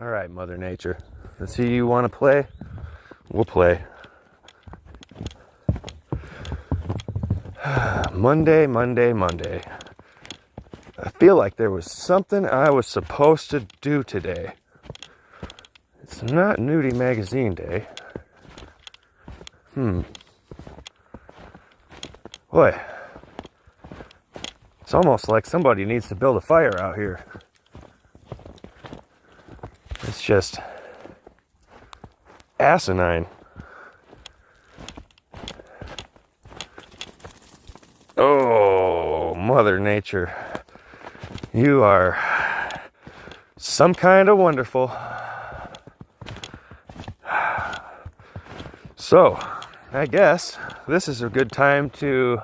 All right, Mother Nature. Let's see, you want to play? We'll play. Monday, Monday, Monday. I feel like there was something I was supposed to do today. It's not Nudie Magazine Day. Boy, it's almost like somebody needs to build a fire out here. It's just asinine. Oh, Mother Nature. You are some kind of wonderful. So, I guess this is a good time to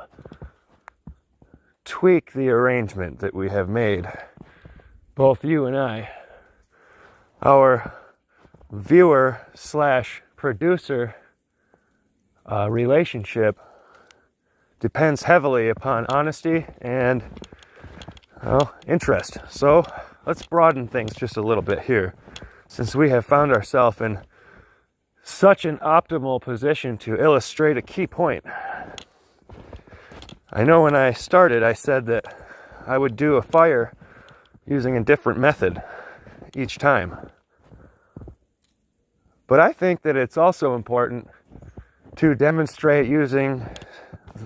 tweak the arrangement that we have made, both you and I. Our viewer slash producer relationship depends heavily upon honesty and interest. So let's broaden things just a little bit here, since we have found ourselves in such an optimal position to illustrate a key point. I know when I started, I said that I would do a fire using a different method each time. But I think that it's also important to demonstrate using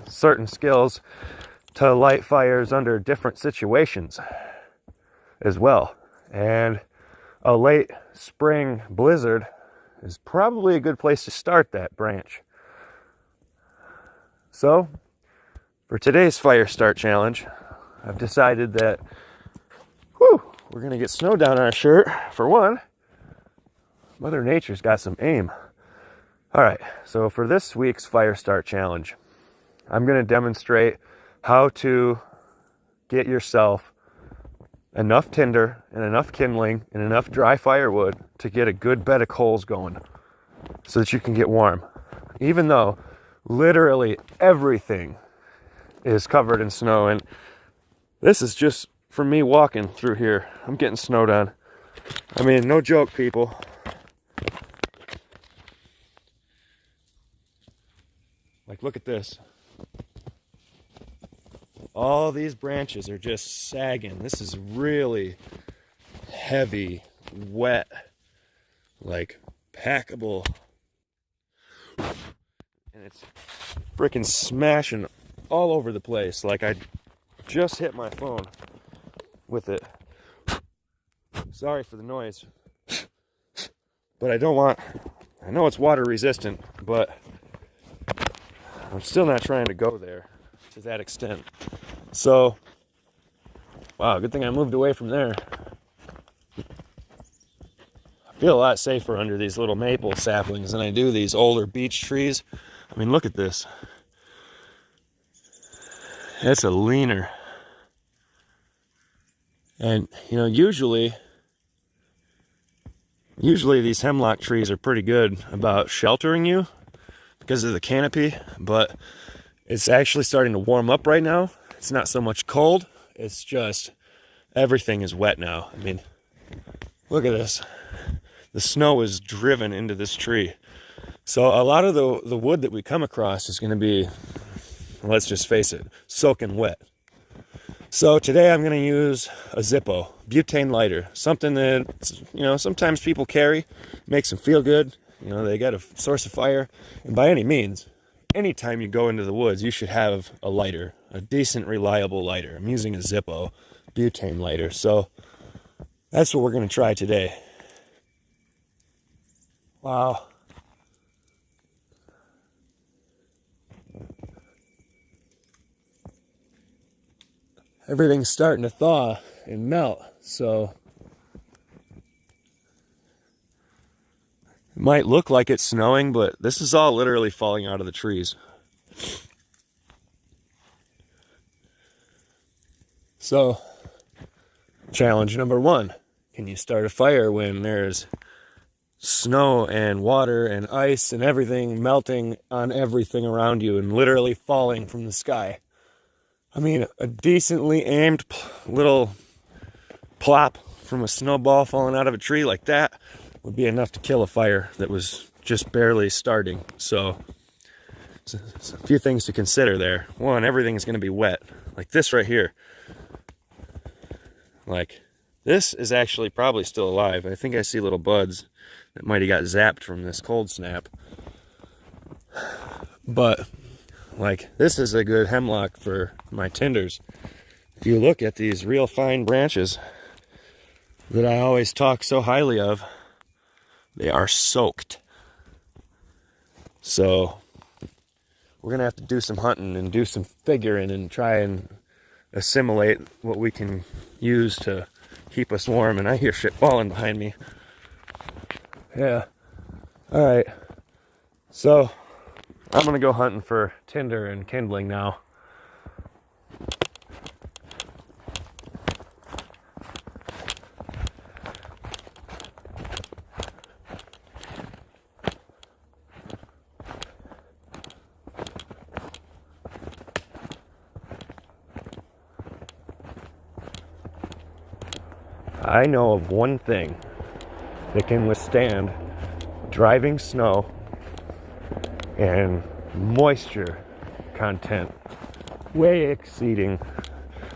certain skills to light fires under different situations as well. And a late spring blizzard is probably a good place to start that branch. So, for today's fire start challenge, I've decided that we're going to get snow down our shirt. For one, Mother Nature's got some aim. All right, so for this week's fire start challenge, I'm going to demonstrate how to get yourself enough tinder and enough kindling and enough dry firewood to get a good bed of coals going so that you can get warm. Even though literally everything is covered in snow, and this is just from me walking through here. I'm getting snowed on. I mean, no joke, people. Like, look at this. All these branches are just sagging. This is really heavy, wet, like packable. And it's freaking smashing all over the place. Like I just hit my phone with it. Sorry for the noise. But I know it's water resistant, but I'm still not trying to go there to that extent. So, wow, good thing I moved away from there. I feel a lot safer under these little maple saplings than I do these older beech trees. I mean, look at this. It's a leaner. And, usually these hemlock trees are pretty good about sheltering you because of the canopy, but it's actually starting to warm up right now. It's not so much cold, it's just everything is wet now. I mean, look at this. The snow is driven into this tree. So a lot of the wood that we come across is going to be, let's just face it, soaking wet. So today I'm going to use a Zippo, butane lighter, something that, sometimes people carry, makes them feel good. They got a source of fire. And by any means, anytime you go into the woods, you should have a lighter, a decent, reliable lighter. I'm using a Zippo butane lighter. So that's what we're going to try today. Wow. Everything's starting to thaw and melt, so it might look like it's snowing, but this is all literally falling out of the trees. So, challenge number 1. Can you start a fire when there's snow and water and ice and everything melting on everything around you and literally falling from the sky? I mean, a decently aimed little plop from a snowball falling out of a tree like that would be enough to kill a fire that was just barely starting. So a few things to consider there. One, everything's going to be wet. Like this right here. Like this is actually probably still alive. I think I see little buds that might have got zapped from this cold snap. But like this is a good hemlock for my tinders. If you look at these real fine branches that I always talk so highly of, they are soaked. So we're gonna have to do some hunting and do some figuring and try and assimilate what we can use to keep us warm. And I hear shit falling behind me. Yeah. All right. So I'm gonna go hunting for tinder and kindling now. I know of one thing that can withstand driving snow and moisture content way exceeding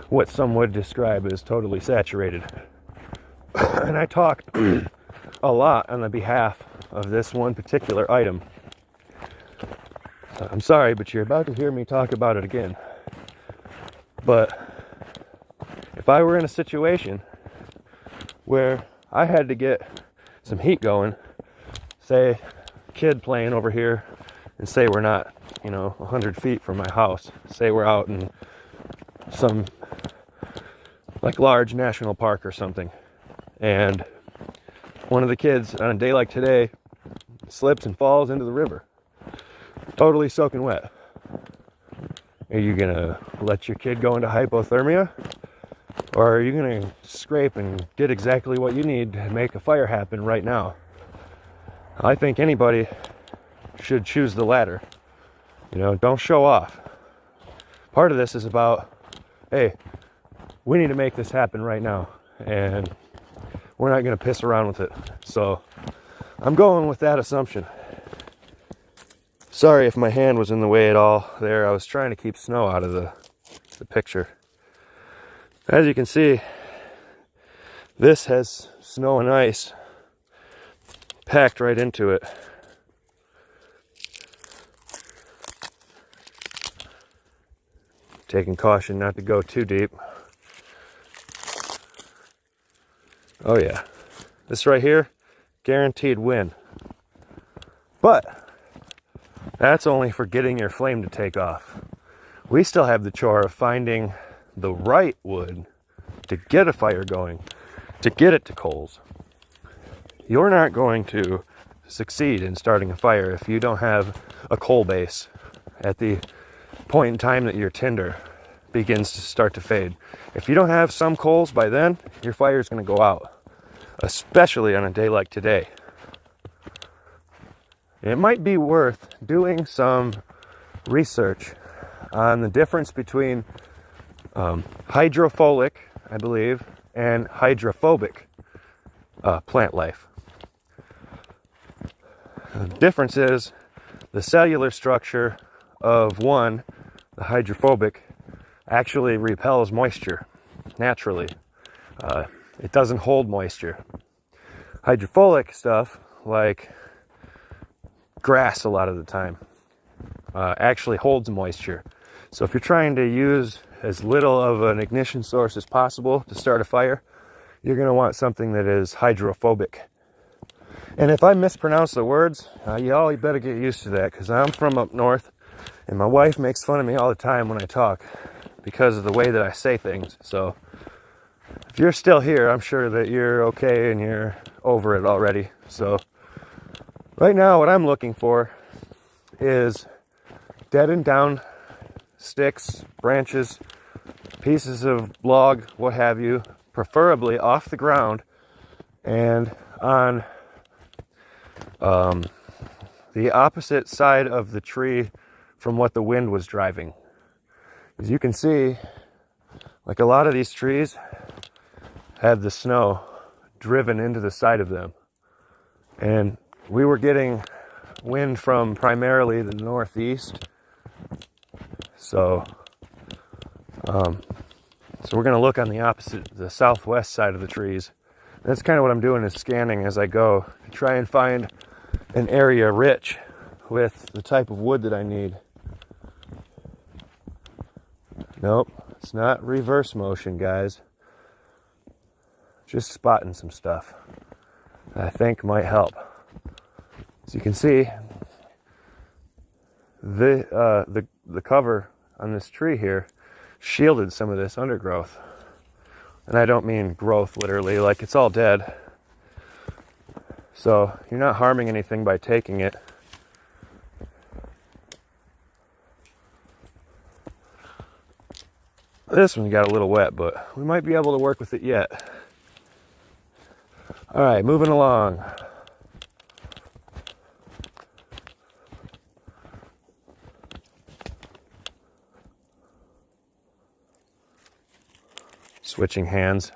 what some would describe as totally saturated. And I talk a lot on the behalf of this one particular item. I'm sorry, but you're about to hear me talk about it again. But if I were in a situation where I had to get some heat going, say kid playing over here, and say we're not, 100 feet from my house, say we're out in some like large national park or something, and one of the kids on a day like today slips and falls into the river, totally soaking wet. Are you gonna let your kid go into hypothermia? Or are you going to scrape and get exactly what you need to make a fire happen right now? I think anybody should choose the latter. Don't show off. Part of this is about, hey, we need to make this happen right now. And we're not going to piss around with it. So I'm going with that assumption. Sorry if my hand was in the way at all there. I was trying to keep snow out of the picture. As you can see, this has snow and ice packed right into it. Taking caution not to go too deep. Oh yeah, this right here, guaranteed win. But that's only for getting your flame to take off. We still have the chore of finding the right wood to get a fire going, to get it to coals. You're not going to succeed in starting a fire if you don't have a coal base at the point in time that your tinder begins to start to fade. If you don't have some coals by then, your fire is going to go out, especially on a day like today. It might be worth doing some research on the difference between hydrophilic, I believe, and hydrophobic plant life. The difference is the cellular structure of one, the hydrophobic, actually repels moisture naturally. It doesn't hold moisture. Hydrophilic stuff, like grass a lot of the time, actually holds moisture. So if you're trying to use as little of an ignition source as possible to start a fire, you're going to want something that is hydrophobic. And if I mispronounce the words, y'all, you better get used to that, because I'm from up north, and my wife makes fun of me all the time when I talk because of the way that I say things. So if you're still here, I'm sure that you're okay and you're over it already. So right now what I'm looking for is deadened down sticks, branches, pieces of log, what have you, preferably off the ground and on the opposite side of the tree from what the wind was driving. As you can see, like a lot of these trees have the snow driven into the side of them. And we were getting wind from primarily the northeast. So we're going to look on the opposite, the southwest side of the trees. And that's kind of what I'm doing, is scanning as I go to try and find an area rich with the type of wood that I need. Nope, it's not reverse motion, guys. Just spotting some stuff that I think might help. As you can see, the cover on this tree here shielded some of this undergrowth. And I don't mean growth literally, like it's all dead. So you're not harming anything by taking it. This one got a little wet, but we might be able to work with it yet. All right, moving along. Switching hands.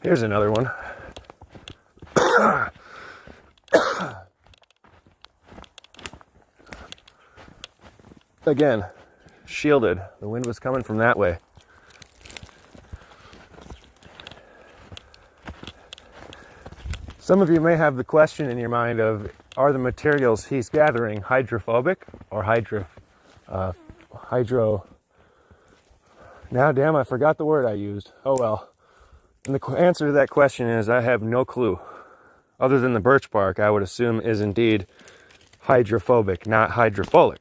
Here's another one. Again, shielded. The wind was coming from that way. Some of you may have the question in your mind of, are the materials he's gathering hydrophobic or now damn, I forgot the word I used. Oh well. And the answer to that question is, I have no clue. Other than the birch bark, I would assume is indeed hydrophobic, not hydrophilic,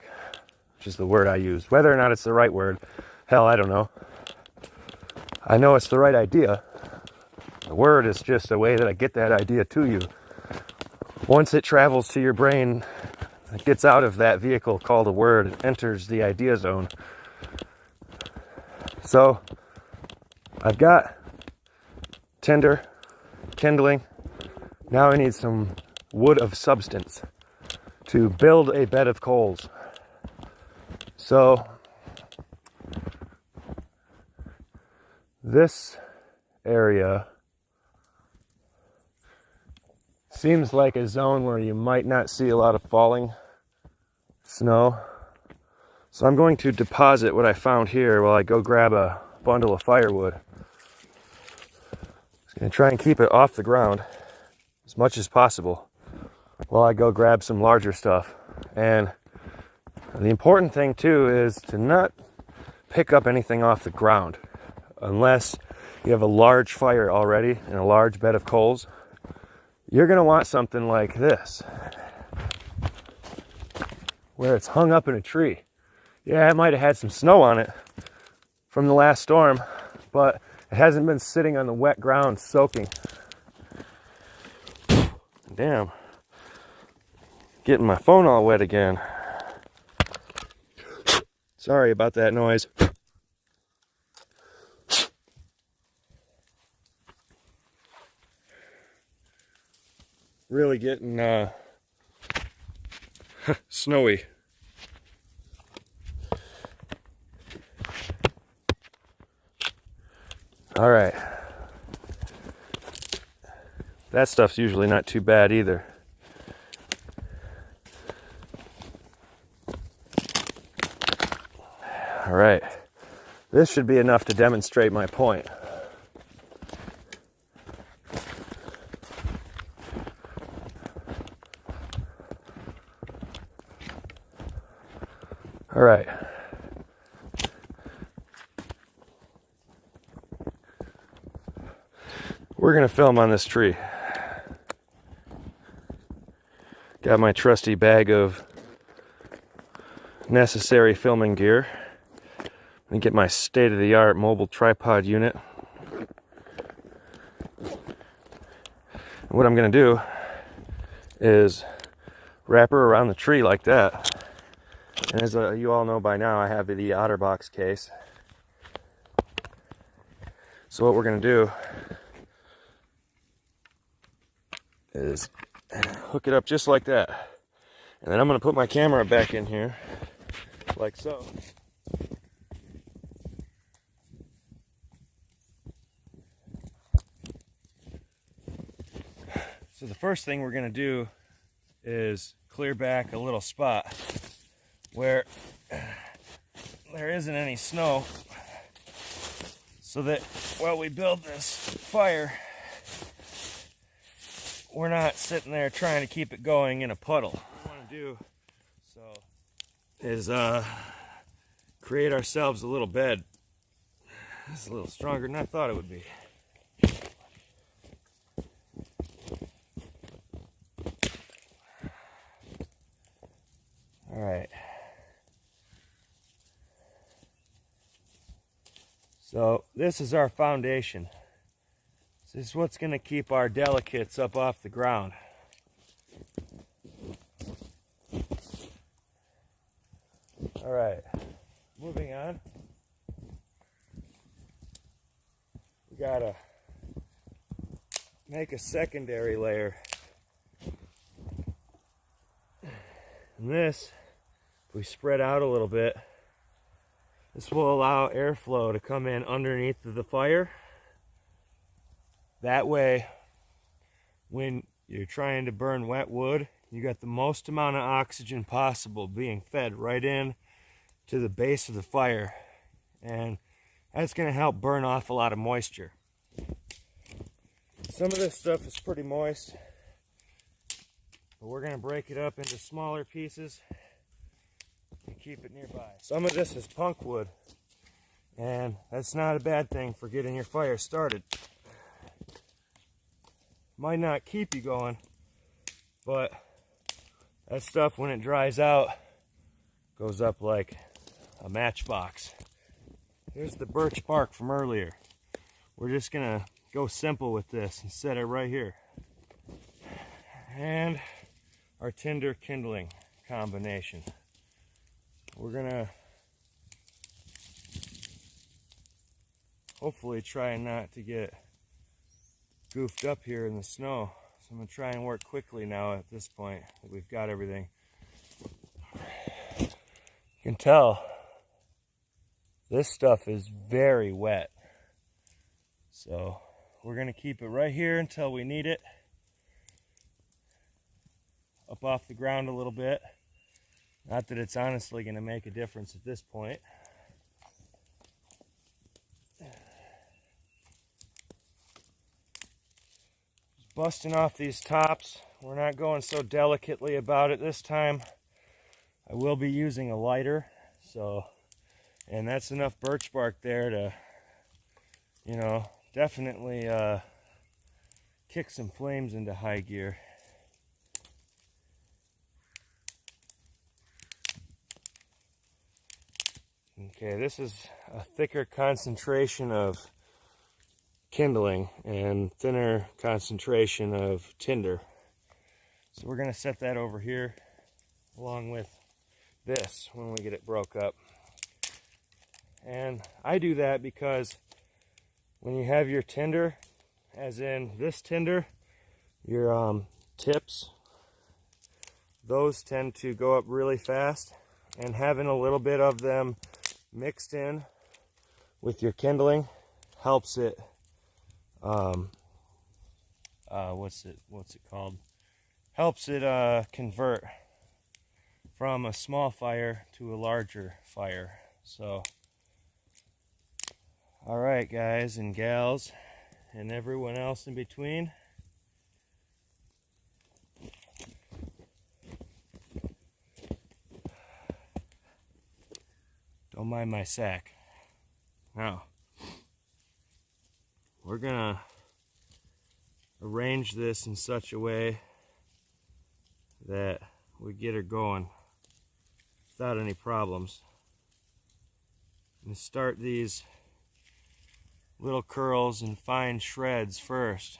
which is the word I use. Whether or not it's the right word, hell, I don't know. I know it's the right idea. The word is just a way that I get that idea to you. Once it travels to your brain, it gets out of that vehicle called a word and enters the idea zone. So, I've got tinder, kindling. Now I need some wood of substance to build a bed of coals. So, this area seems like a zone where you might not see a lot of falling snow. So I'm going to deposit what I found here while I go grab a bundle of firewood. I'm going to try and keep it off the ground as much as possible while I go grab some larger stuff. And the important thing too is to not pick up anything off the ground unless you have a large fire already and a large bed of coals. You're going to want something like this, where it's hung up in a tree. Yeah, it might have had some snow on it from the last storm, but it hasn't been sitting on the wet ground soaking. Damn. Getting my phone all wet again. Sorry about that noise. Really getting snowy. All right. That stuff's usually not too bad either. All right. This should be enough to demonstrate my point. All right. We're going to film on this tree. Got my trusty bag of necessary filming gear. Let me get my state-of-the-art mobile tripod unit. And what I'm going to do is wrap her around the tree like that. And as you all know by now, I have the OtterBox case. So what we're gonna do is hook it up just like that. And then I'm gonna put my camera back in here, like so. So the first thing we're gonna do is clear back a little spot where there isn't any snow, so that while we build this fire, we're not sitting there trying to keep it going in a puddle. What we want to do is create ourselves a little bed. It's a little stronger than I thought it would be. All right. So this is our foundation. This is what's going to keep our delicates up off the ground. All right, moving on. We gotta make a secondary layer. And this, if we spread out a little bit, this will allow airflow to come in underneath the fire. That way, when you're trying to burn wet wood, you got the most amount of oxygen possible being fed right in to the base of the fire. And that's going to help burn off a lot of moisture. Some of this stuff is pretty moist, but we're going to break it up into smaller pieces and keep it nearby. Some of this is punk wood, and that's not a bad thing for getting your fire started. Might not keep you going, but that stuff, when it dries out, goes up like a matchbox. Here's the birch bark from earlier. We're just gonna go simple with this and set it right here. And our tinder kindling combination. We're gonna hopefully try not to get goofed up here in the snow. So I'm gonna try and work quickly now at this point that we've got everything. You can tell this stuff is very wet. So we're gonna keep it right here until we need it. Up off the ground a little bit. Not that it's honestly gonna make a difference at this point. Just busting off these tops. We're not going so delicately about it this time. I will be using a lighter, and that's enough birch bark there to, definitely kick some flames into high gear. Okay, this is a thicker concentration of kindling and thinner concentration of tinder. So we're going to set that over here along with this when we get it broke up. And I do that because when you have your tinder, as in this tinder, your tips, those tend to go up really fast, and having a little bit of them mixed in with your kindling helps it what's it called, helps it convert from a small fire to a larger fire. So all right, guys and gals and everyone else in between, don't mind my sack. Now, we're gonna arrange this in such a way that we get her going without any problems. And start these little curls and fine shreds first.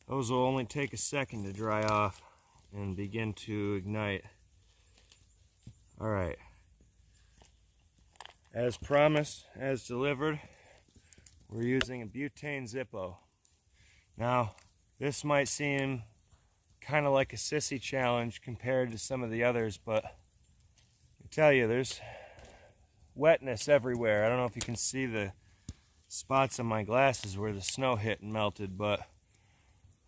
Those will only take a second to dry off and begin to ignite. All right. As promised, as delivered, we're using a butane Zippo. Now, this might seem kind of like a sissy challenge compared to some of the others, but I tell you, there's wetness everywhere. I don't know if you can see the spots on my glasses where the snow hit and melted, but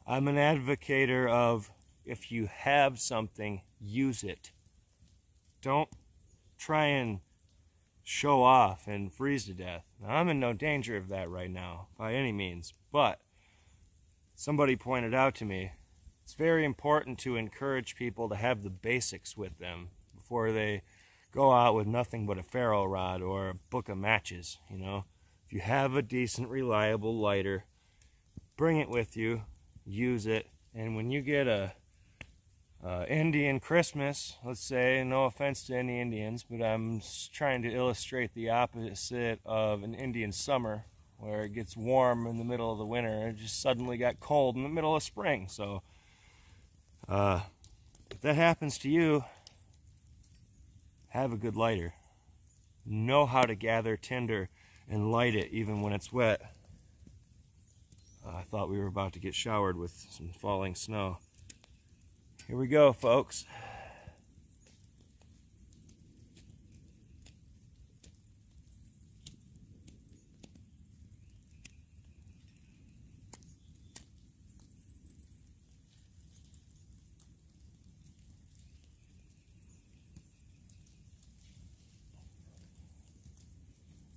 I'm an advocator of, if you have something, use it. Don't try and show off and freeze to death. Now, I'm in no danger of that right now, by any means, but somebody pointed out to me, it's very important to encourage people to have the basics with them before they go out with nothing but a ferro rod or a book of matches, you know. If you have a decent, reliable lighter, bring it with you, use it, and when you get a Indian Christmas, let's say, no offense to any Indians, but I'm trying to illustrate the opposite of an Indian summer, where it gets warm in the middle of the winter. It just suddenly got cold in the middle of spring. So if that happens to you, have a good lighter. Know how to gather tinder and light it even when it's wet. I thought we were about to get showered with some falling snow. Here we go, folks.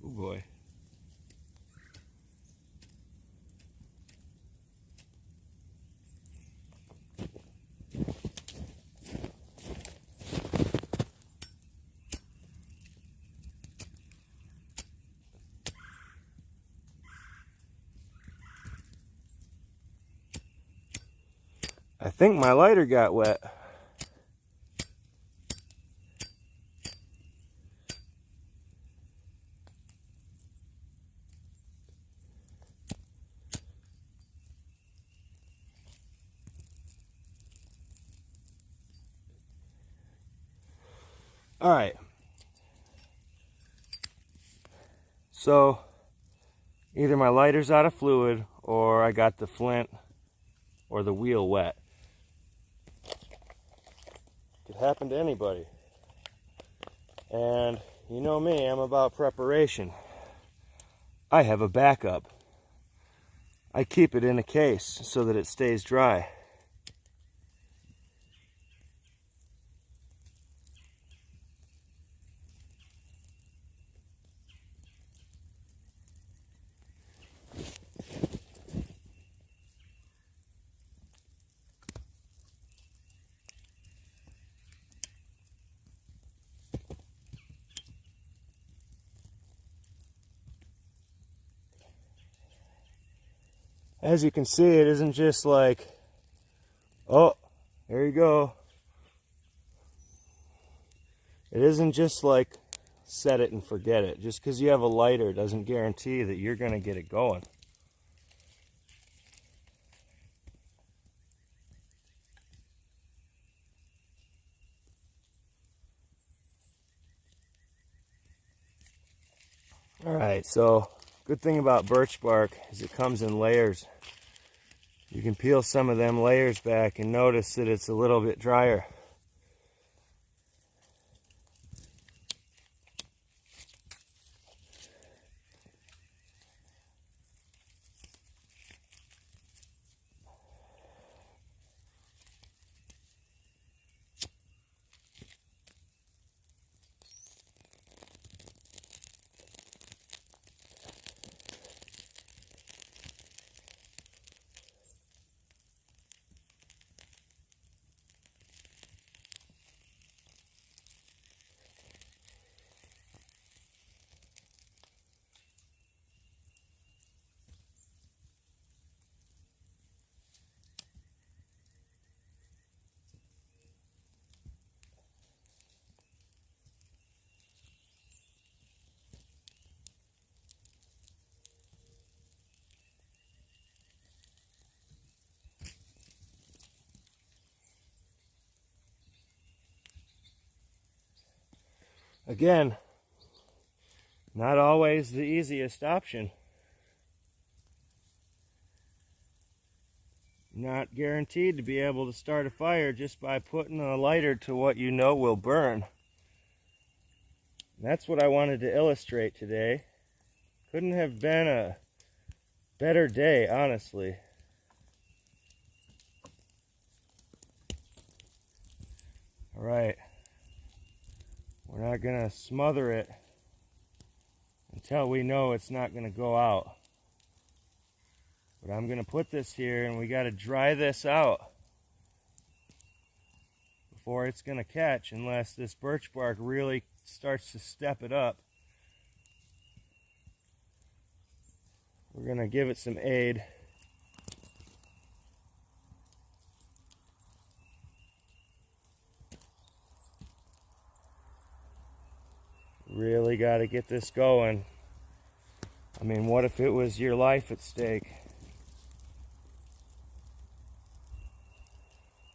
Oh boy. I think my lighter got wet. All right. So either my lighter's out of fluid or I got the flint or the wheel wet. Could happen to anybody. And you know me, I'm about preparation. I have a backup. I keep it in a case so that it stays dry. As you can see, it isn't just like, oh, there you go. It isn't just like set it and forget it. Just because you have a lighter doesn't guarantee that you're going to get it going. Alright, so good thing about birch bark is it comes in layers. You can peel some of them layers back and notice that it's a little bit drier. Again, not always the easiest option. not guaranteed to be able to start a fire just by putting a lighter to what you know will burn. And that's what I wanted to illustrate today. Couldn't have been a better day, honestly. All right, we're not gonna smother it until we know it's not gonna go out. But I'm gonna put this here, and we gotta dry this out before it's gonna catch, unless this birch bark really starts to step it up. We're gonna give it some aid. Really got to get this going. I mean, what if it was your life at stake?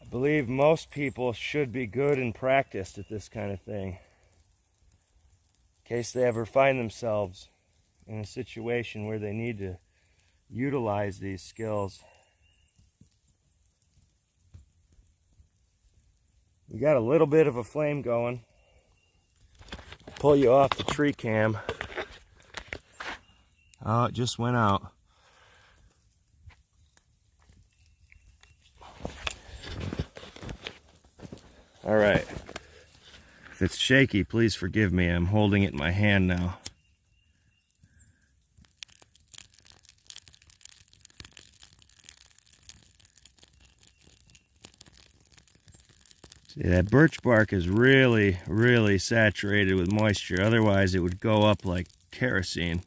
I believe most people should be good and practiced at this kind of thing, in case they ever find themselves in a situation where they need to utilize these skills. We got a little bit of a flame going. Pull you off the tree cam. Oh, it just went out. All right. If it's shaky, please forgive me. I'm holding it in my hand now. See, that birch bark is really, really saturated with moisture. Otherwise, it would go up like kerosene.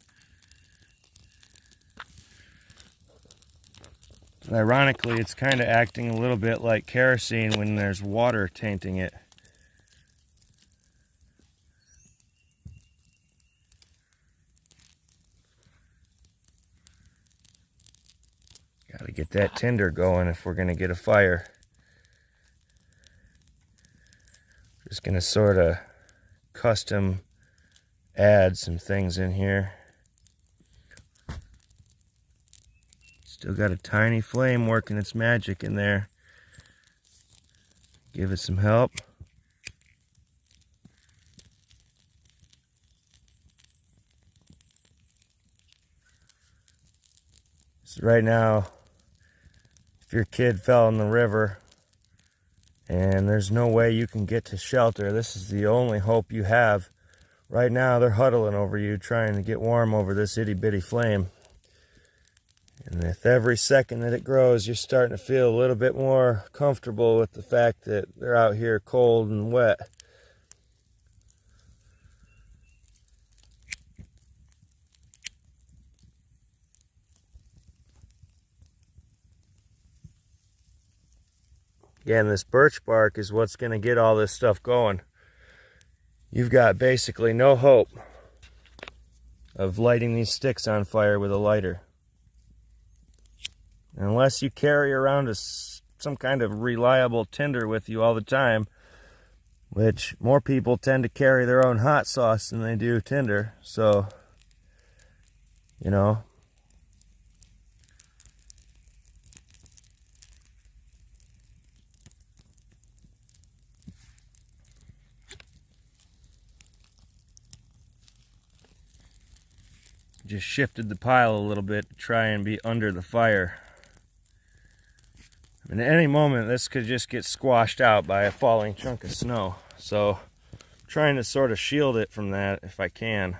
But ironically, it's kind of acting a little bit like kerosene when there's water tainting it. Got to get that tinder going if we're going to get a fire. Just gonna sort of custom add some things in here. Still got a tiny flame working its magic in there. Give it some help. So right now, if your kid fell in the river and there's no way you can get to shelter, this is the only hope you have. Right now, they're huddling over you, trying to get warm over this itty-bitty flame. And with every second that it grows, you're starting to feel a little bit more comfortable with the fact that they're out here cold and wet. Again, this birch bark is what's going to get all this stuff going. You've got basically no hope of lighting these sticks on fire with a lighter. Unless you carry around some kind of reliable tinder with you all the time, which more people tend to carry their own hot sauce than they do tinder. So, you know, just shifted the pile a little bit to try and be under the fire. And at any moment, this could just get squashed out by a falling chunk of snow. So I'm trying to sort of shield it from that if I can.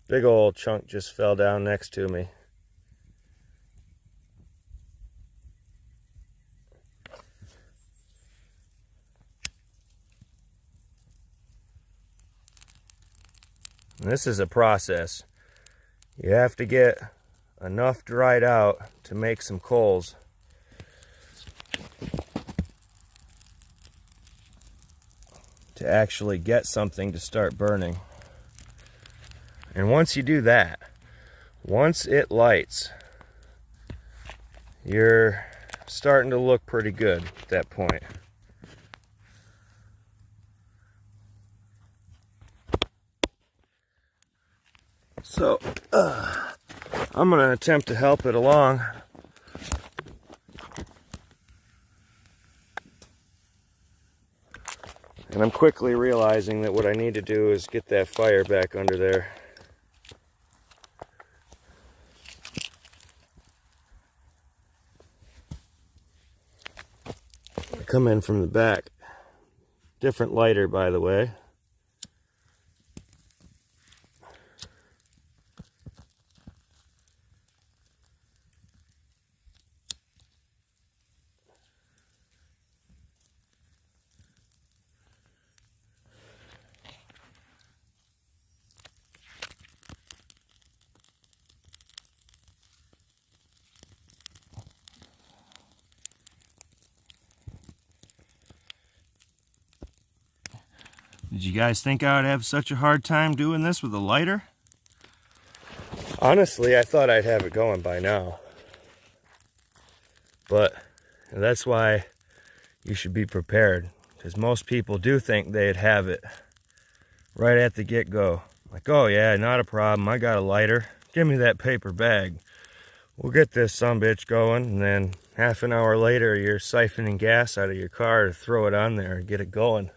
Big old chunk just fell down next to me. And this is a process. You have to get enough dried out to make some coals. To actually get something to start burning. And once you do that, once it lights, you're starting to look pretty good at that point. So I'm going to attempt to help it along. And I'm quickly realizing that what I need to do is get that fire back under there. Come in from the back. Different lighter, by the way. Did you guys think I would have such a hard time doing this with a lighter? Honestly, I thought I'd have it going by now. But that's why you should be prepared, because most people do think they'd have it right at the get-go. Like, oh yeah, not a problem, I got a lighter. Give me that paper bag. We'll get this sumbitch going, and then half an hour later you're siphoning gas out of your car to throw it on there and get it going.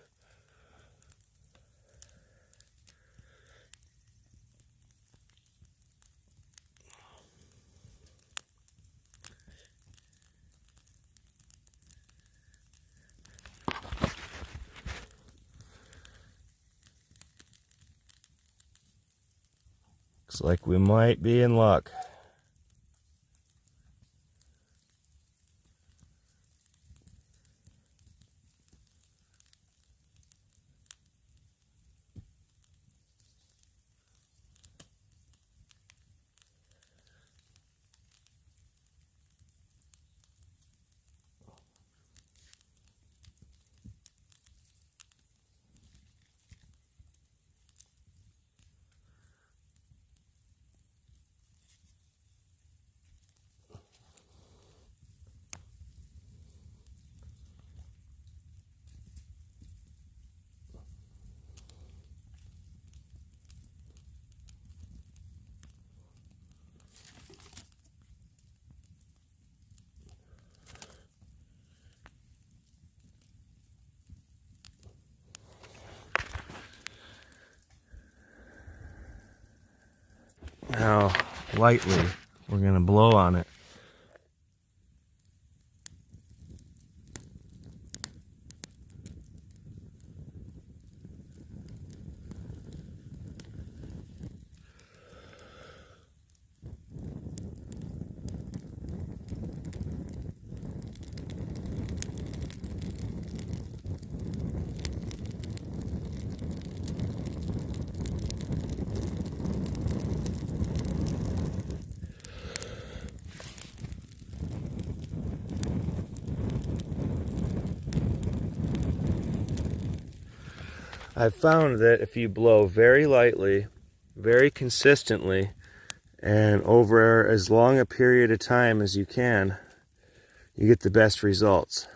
Looks like we might be in luck. Now, lightly, we're going to blow on it. I've found that if you blow very lightly, very consistently, and over as long a period of time as you can, you get the best results.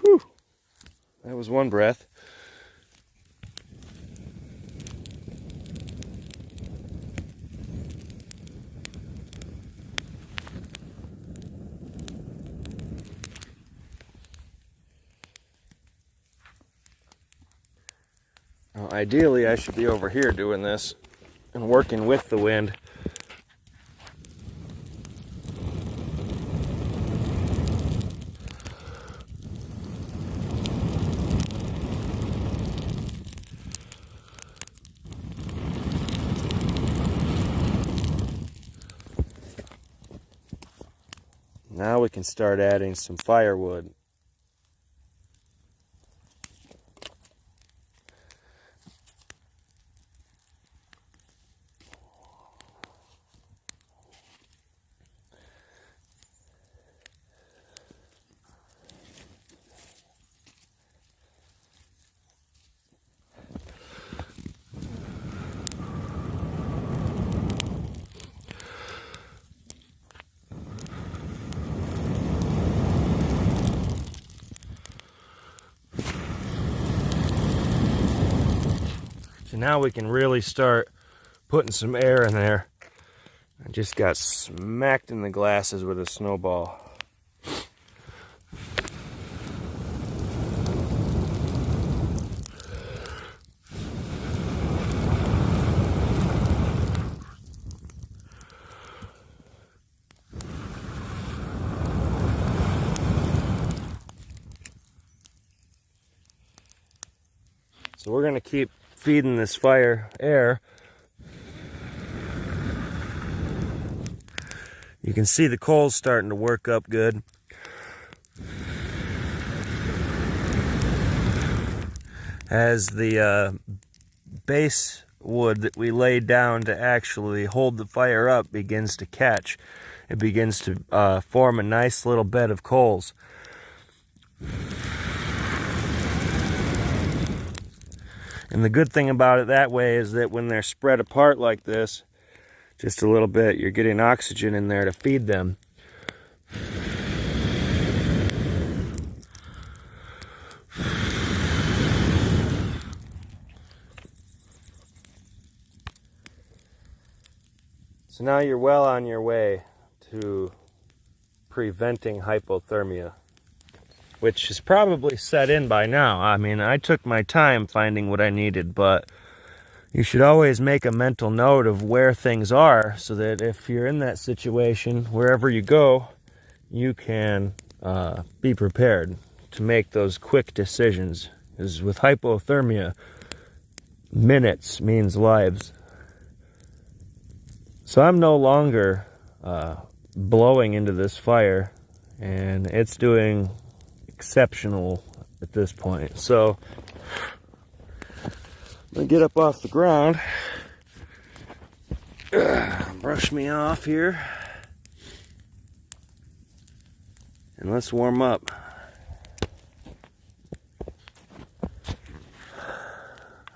Whew. That was one breath. Now, ideally, I should be over here doing this and working with the wind. Now we can start adding some firewood. So now we can really start putting some air in there. I just got smacked in the glasses with a snowball. So we're gonna keep feeding this fire air. You can see the coals starting to work up good. As the base wood that we laid down to actually hold the fire up begins to catch, it begins to form a nice little bed of coals. And the good thing about it that way is that when they're spread apart like this, just a little bit, you're getting oxygen in there to feed them. So now you're well on your way to preventing hypothermia, which is probably set in by now. I mean, I took my time finding what I needed, but you should always make a mental note of where things are so that if you're in that situation, wherever you go, you can be prepared to make those quick decisions. Because with hypothermia, minutes means lives. So I'm no longer blowing into this fire, and it's doing exceptional at this point. So I'm gonna get up off the ground, brush me off here, and let's warm up.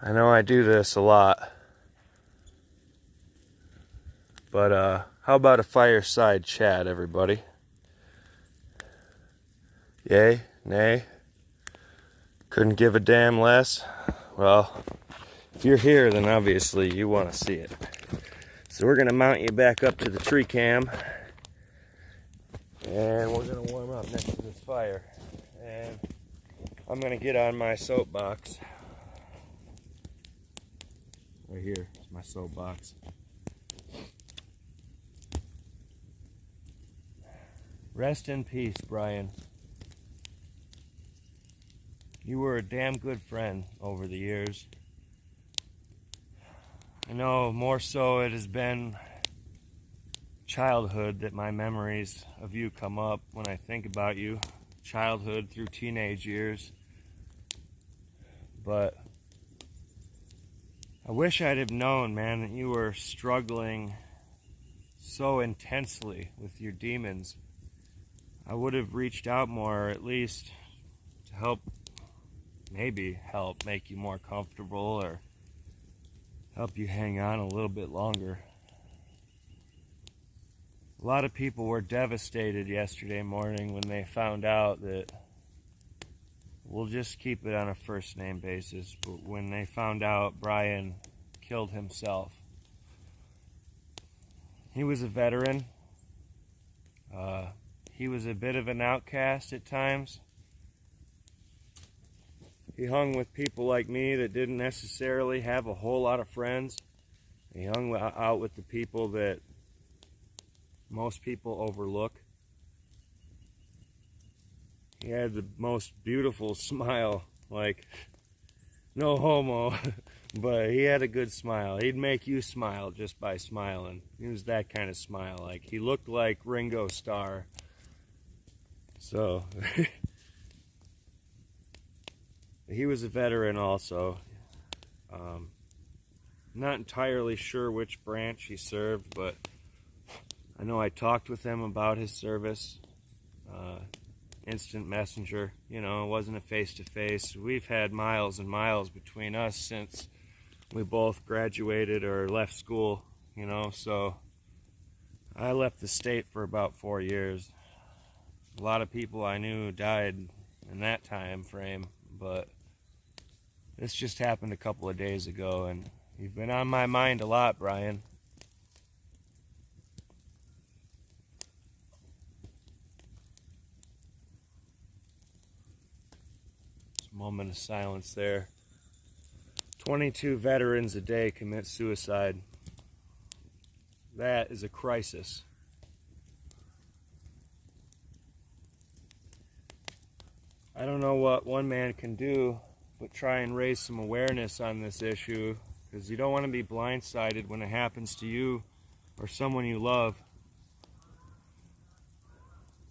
I know I do this a lot, but how about a fireside chat, everybody? Yay? Nay? Couldn't give a damn less? Well, if you're here, then obviously you want to see it. So we're going to mount you back up to the tree cam, and we're going to warm up next to this fire. And I'm going to get on my soapbox. Right here is my soapbox. Rest in peace, Brian. You were a damn good friend over the years. I know more so it has been childhood that my memories of you come up when I think about you. Childhood through teenage years. But I wish I'd have known, man, that you were struggling so intensely with your demons. I would have reached out more, or at least to help, maybe help make you more comfortable or help you hang on a little bit longer. A lot of people were devastated yesterday morning when they found out that, we'll just keep it on a first name basis, but when they found out Brian killed himself. He was a veteran. He was a bit of an outcast at times. He hung with people like me that didn't necessarily have a whole lot of friends. He hung out with the people that most people overlook. He had the most beautiful smile, like, no homo, but he had a good smile. He'd make you smile just by smiling. He was that kind of smile. Like, he looked like Ringo Starr. So, he was a veteran also. Not entirely sure which branch he served, but I know I talked with him about his service. Instant messenger, you know, it wasn't a face-to-face. We've had miles and miles between us since we both graduated or left school, you know, so I left the state for about 4 years. A lot of people I knew died in that time frame, but This just happened a couple of days ago, and you've been on my mind a lot, Brian. Just a moment of silence there. 22 veterans a day commit suicide. That is a crisis. I don't know what one man can do but try and raise some awareness on this issue, because you don't want to be blindsided when it happens to you or someone you love.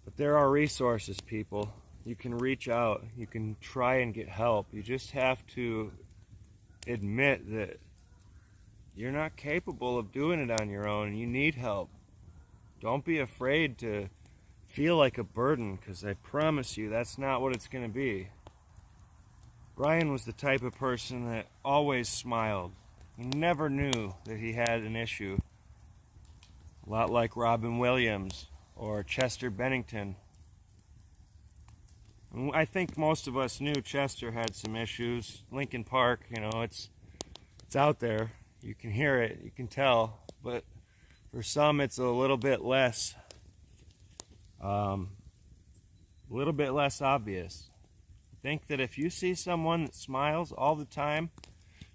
But there are resources, people. You can reach out. You can try and get help. You just have to admit that you're not capable of doing it on your own and you need help. Don't be afraid to feel like a burden, because I promise you that's not what it's going to be. Brian was the type of person that always smiled. He never knew that he had an issue. A lot like Robin Williams or Chester Bennington. And I think most of us knew Chester had some issues. Linkin Park, you know, it's out there. You can hear it, you can tell. But for some, it's a little bit less obvious. I think that if you see someone that smiles all the time,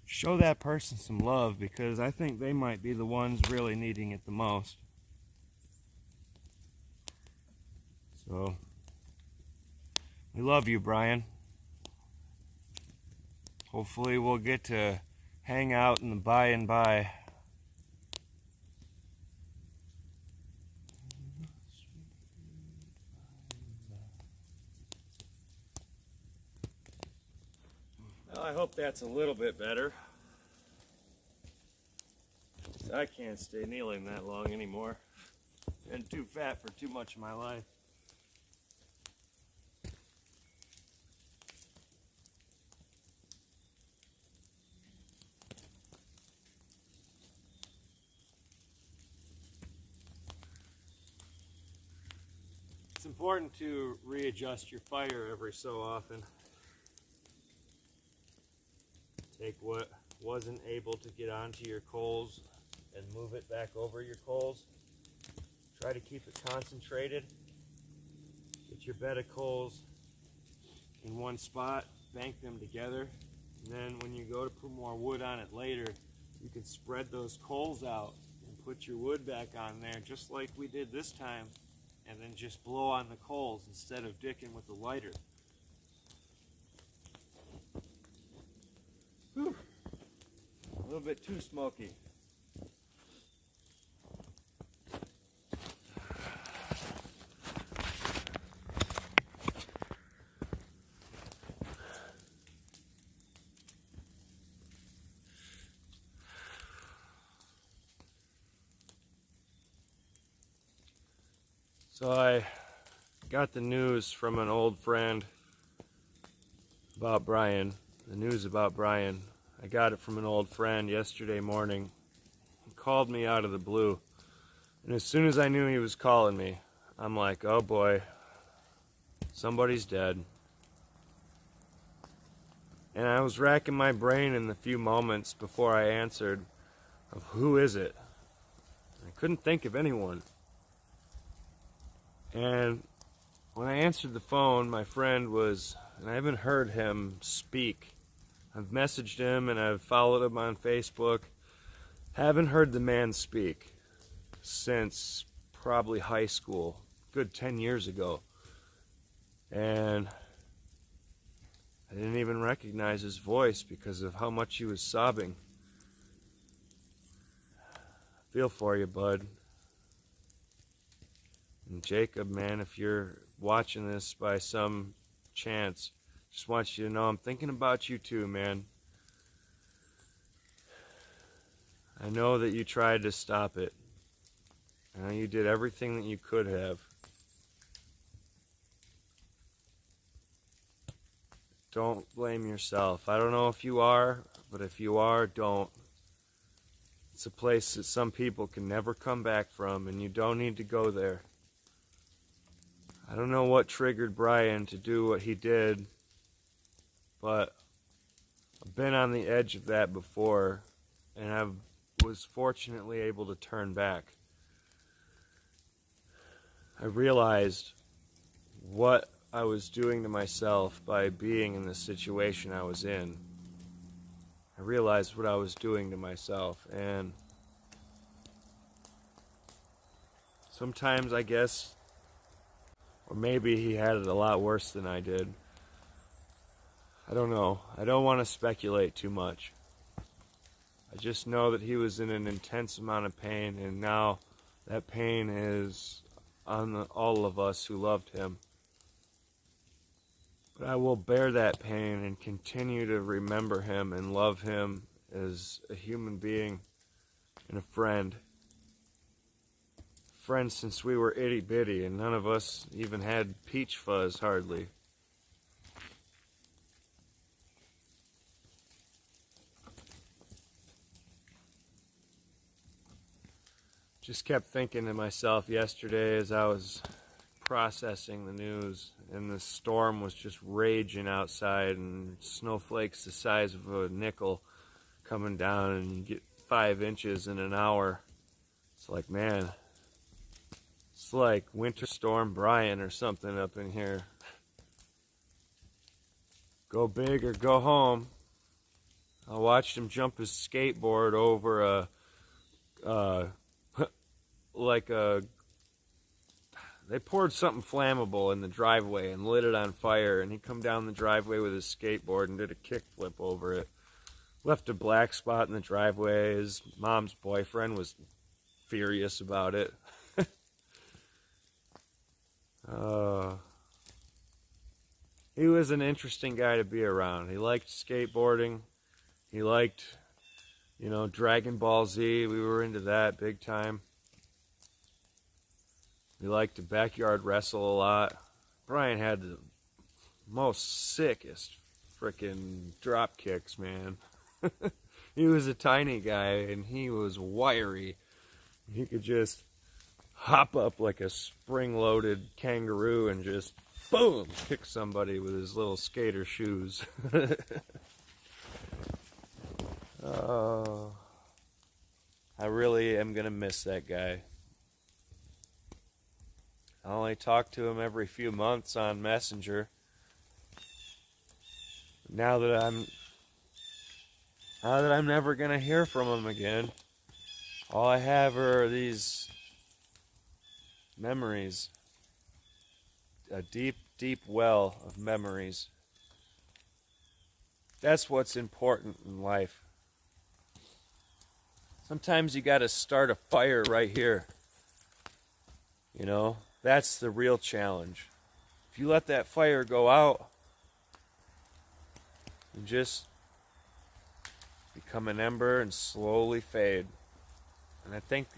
show that person some love, because I think they might be the ones really needing it the most. So, we love you, Brian. Hopefully we'll get to hang out in the by and by. Well, I hope that's a little bit better. I can't stay kneeling that long anymore. Been too fat for too much of my life. It's important to readjust your fire every so often. Take what wasn't able to get onto your coals and move it back over your coals. Try to keep it concentrated. Get your bed of coals in one spot, bank them together, and then when you go to put more wood on it later, you can spread those coals out and put your wood back on there just like we did this time, and then just blow on the coals instead of dicking with the lighter. Whew. A little bit too smoky. So I got the news from an old friend about Brian. The news about Brian. I got it from an old friend yesterday morning. He called me out of the blue. And as soon as I knew he was calling me, I'm like, oh boy, somebody's dead. And I was racking my brain in the few moments before I answered of who is it? I couldn't think of anyone. And when I answered the phone, my friend was, and I haven't heard him speak. I've messaged him and I've followed him on Facebook. Haven't heard the man speak since probably high school, good 10 years ago. And I didn't even recognize his voice because of how much he was sobbing. I feel for you, bud. And Jacob, man, if you're watching this by some chance, just want you to know I'm thinking about you too, man. I know that you tried to stop it. I know you did everything that you could have. Don't blame yourself. I don't know if you are, but if you are, don't. It's a place that some people can never come back from, and you don't need to go there. I don't know what triggered Brian to do what he did, but I've been on the edge of that before, and I was fortunately able to turn back. I realized what I was doing to myself by being in the situation I was in. I realized what I was doing to myself, and sometimes I guess, or maybe he had it a lot worse than I did. I don't know. I don't want to speculate too much. I just know that he was in an intense amount of pain, and now that pain is on all of us who loved him. But I will bear that pain and continue to remember him and love him as a human being and a friend. Friends since we were itty bitty, and none of us even had peach fuzz hardly. Just kept thinking to myself yesterday as I was processing the news, and the storm was just raging outside, and snowflakes the size of a nickel coming down, and you get 5 inches in an hour. It's like, man, it's like Winter Storm Brian or something up in here. Go big or go home. I watched him jump his skateboard over they poured something flammable in the driveway and lit it on fire, and he come down the driveway with his skateboard and did a kickflip over it. Left a black spot in the driveway. His mom's boyfriend was furious about it. He was an interesting guy to be around. He liked skateboarding. He liked, Dragon Ball Z. We were into that big time. We liked to backyard wrestle a lot. Brian had the most sickest freaking drop kicks, man. He was a tiny guy, and he was wiry. He could just hop up like a spring-loaded kangaroo and just, boom, kick somebody with his little skater shoes. Oh, I really am going to miss that guy. I only talk to him every few months on Messenger. Now that I'm never gonna hear from him again, all I have are these memories. A deep, deep well of memories. That's what's important in life. Sometimes you gotta start a fire right here. That's the real challenge. If you let that fire go out, you just become an ember and slowly fade. And I think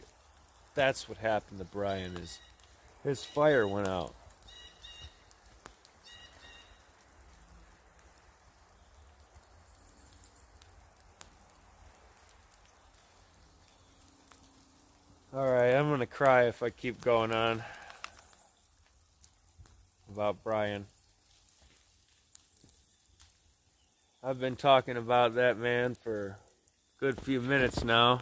that's what happened to Brian, is his fire went out. Alright, I'm gonna cry if I keep going on about Brian. I've been talking about that man for a good few minutes now.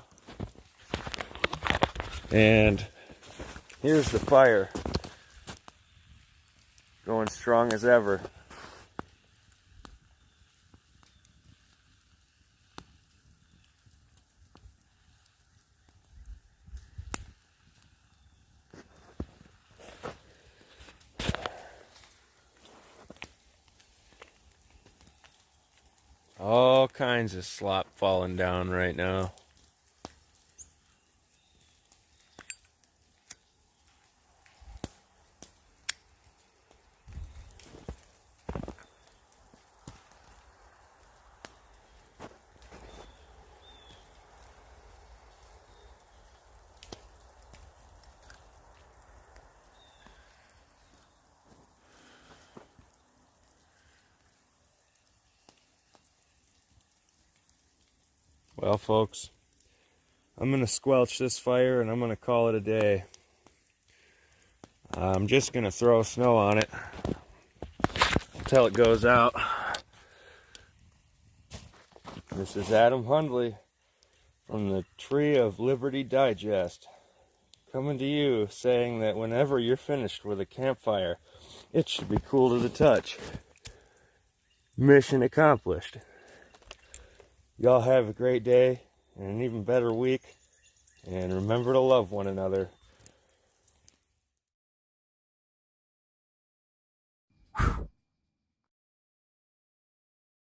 And here's the fire. Going strong as ever. All kinds of slop falling down right now. Well, folks, I'm going to squelch this fire and I'm going to call it a day. I'm just going to throw snow on it until it goes out. This is Adam Hundley from the Tree of Liberty Digest, coming to you saying that whenever you're finished with a campfire, it should be cool to the touch. Mission accomplished. Y'all have a great day and an even better week, and remember to love one another.